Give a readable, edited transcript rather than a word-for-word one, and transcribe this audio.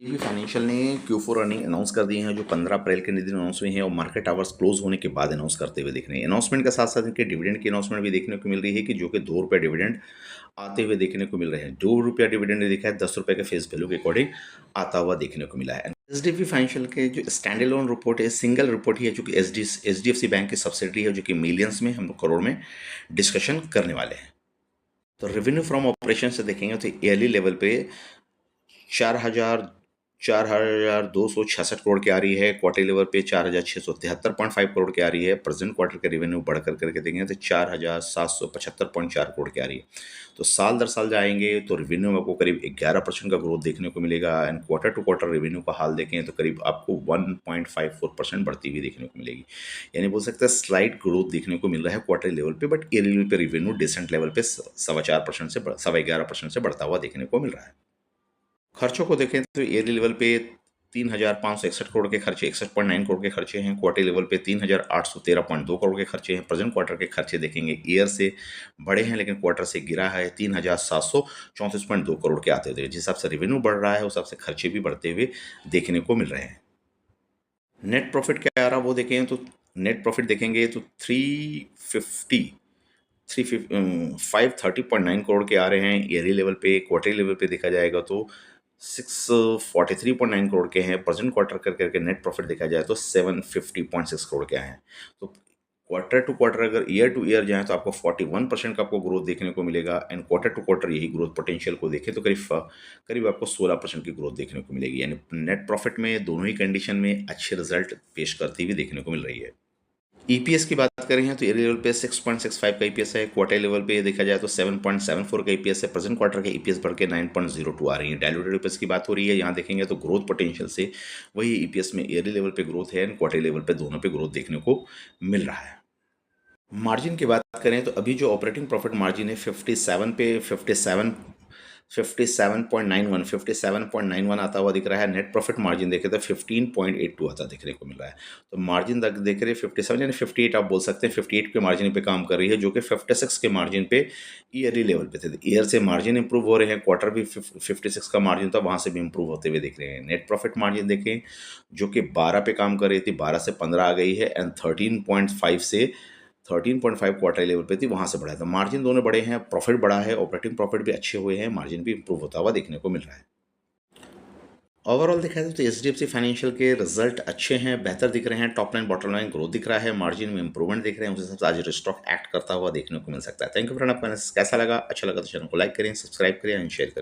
AB financial ने Q4 earning announce कर दिए हैं, जो 15 अप्रैल के दिन अनाउंस हुए हैं और मार्केट आवर्स क्लोज होने के बाद अनाउंस करते हुए दिख रहे हैं। अनाउंसमेंट के साथ-साथ इनके डिविडेंड की अनाउंसमेंट भी देखने को मिल रही है कि जो कि ₹2 डिविडेंड आते हुए देखने को मिल रहे हैं। ₹2 डिविडेंड ने देखा है, ₹10 के फेस वैल्यू के अकॉर्डिंग आता हुआ देखने को मिला है। एचडीएफसी फाइनेंशियल के जो स्टैंड अलोन रिपोर्ट है, सिंगल रिपोर्ट ही है, जो कि एचडीएफसी बैंक की सब्सिडरी है, जो कि मिलियंस में, हम लोग करोड़ में डिस्कशन करने वाले हैं। तो रेवेन्यू फ्रॉम ऑपरेशन से देखेंगे तो ईयरली लेवल पे 4,266 करोड़ की आ रही है। क्वार्टरली लेवल पे 4,673.5 करोड़ की आ रही है। प्रेजेंट क्वार्टर का रेवेन्यू बढ़कर करके देखेंगे तो 4,775.4 करोड़ की आ रही है। तो साल दर साल जाएंगे तो रेवेन्यू में आपको करीब 11% का ग्रोथ देखने को मिलेगा। And quarter to quarter revenue का हाल देखें तो करीब आपको 1.54% बढ़ती हुई देखने को मिलेगी। यानी बोल सकते हैं स्लाइट ग्रोथ देखने को मिल रहा है क्वार्टरली लेवल पे, बट ईयरली लेवल पे रेवेन्यू डिसेंट लेवल पे 4.25% से 11.5% से बढ़ता हुआ देखने को मिल रहा है। खर्चों को देखें तो ईयरली लेवल पे 3,561 करोड़ के खर्चे, 61.9 करोड़ के खर्चे हैं। क्वार्टर लेवल पे 3,813.2 करोड़ के खर्चे हैं। प्रेजेंट क्वार्टर के खर्चे देखेंगे ईयर से बढ़े हैं, लेकिन क्वार्टर से गिरा है। 3,734.2 करोड़ के आते हुए, जिस हिसाब से रेवेन्यू बढ़ रहा है उस हिसाब से खर्चे भी बढ़ते हुए देखने को मिल रहे हैं। नेट प्रॉफिट क्या आ रहा है वो देखें तो नेट प्रॉफिट देखेंगे तो 530.9 करोड़ के आ रहे हैं ईयरली लेवल पे। क्वार्टरली लेवल पे देखा जाएगा तो 643.9 करोड़ के हैं। प्रेजेंट क्वार्टर कर करके नेट प्रॉफिट देखा जाए तो 750.6 करोड़ के हैं। तो क्वार्टर टू क्वार्टर अगर ईयर टू ईयर जाए तो आपको 41% का आपको ग्रोथ देखने को मिलेगा। एंड क्वार्टर टू क्वार्टर यही ग्रोथ पोटेंशियल को देखें तो करीब करीब आपको 16% की ग्रोथ देखने को मिलेगी। यानी नेट प्रॉफिट में दोनों ही कंडीशन में अच्छे रिजल्ट पेश करती हुई देखने को मिल रही है। ईपीएस की बात करें हैं तो ईयर लेवल पे 6.65 का ईपीएस है। क्वार्टर लेवल पे देखा जाए तो 7.74 का ईपीएस है। प्रेजेंट क्वार्टर के ईपीएस बढ़ के 9.02 आ रही है। डायलूटेड ईपीएस की बात हो रही है, यहाँ देखेंगे तो ग्रोथ पोटेंशियल से वही ईपीएस में ईयरली लेवल पे ग्रोथ है एंड क्वार्टर लेवल पे दोनों पे ग्रोथ देखने को मिल रहा है। मार्जिन की बात करें तो अभी जो ऑपरेटिंग प्रॉफिट मार्जिन है 57.91 आता हुआ दिख रहा है। नेट प्रॉफिट मार्जिन देखें तो 15.82 आता दिखने को मिल रहा है। तो मार्जिन तक देख रहे 57 यानी 58 आप बोल सकते हैं। 58 के मार्जिन पे काम कर रही है, जो कि 56 के मार्जिन पे ईयरली लेवल पे थे। ईयर से मार्जिन इंप्रूव हो रहे हैं। क्वार्टर भी 56 का मार्जिन था, वहाँ से भी इंप्रूव होते हुए दिख रहे हैं। नेट प्रॉफिट मार्जिन देखें जो कि 12 पे काम कर रही थी, 12 से 15 आ गई है। एंड 13.5 क्वार्टर लेवल पे थी, वहाँ से बढ़ा है। तो मार्जिन दोनों बड़े हैं, प्रॉफिट बढ़ा है, ऑपरेटिंग प्रॉफिट भी अच्छे हुए हैं, मार्जिन भी इंप्रूव होता हुआ देखने को मिल रहा है। ओवरऑल देखा जाए तो एचडीएफसी फाइनेंशियल के रिजल्ट अच्छे हैं, बेहतर दिख रहे हैं। Top line bottom line growth दिख रहा है, मार्जिन में इंप्रूवमेंट दिख रहे हैं। उस हिसाब से आज स्टॉक एक्ट करता हुआ देखने को मिल सकता है। थैंक यू फ्रेंड, आपको कैसा लगा? अच्छा लगा तो चैनल को लाइक करें, सब्सक्राइब करें एंड शेयर करें।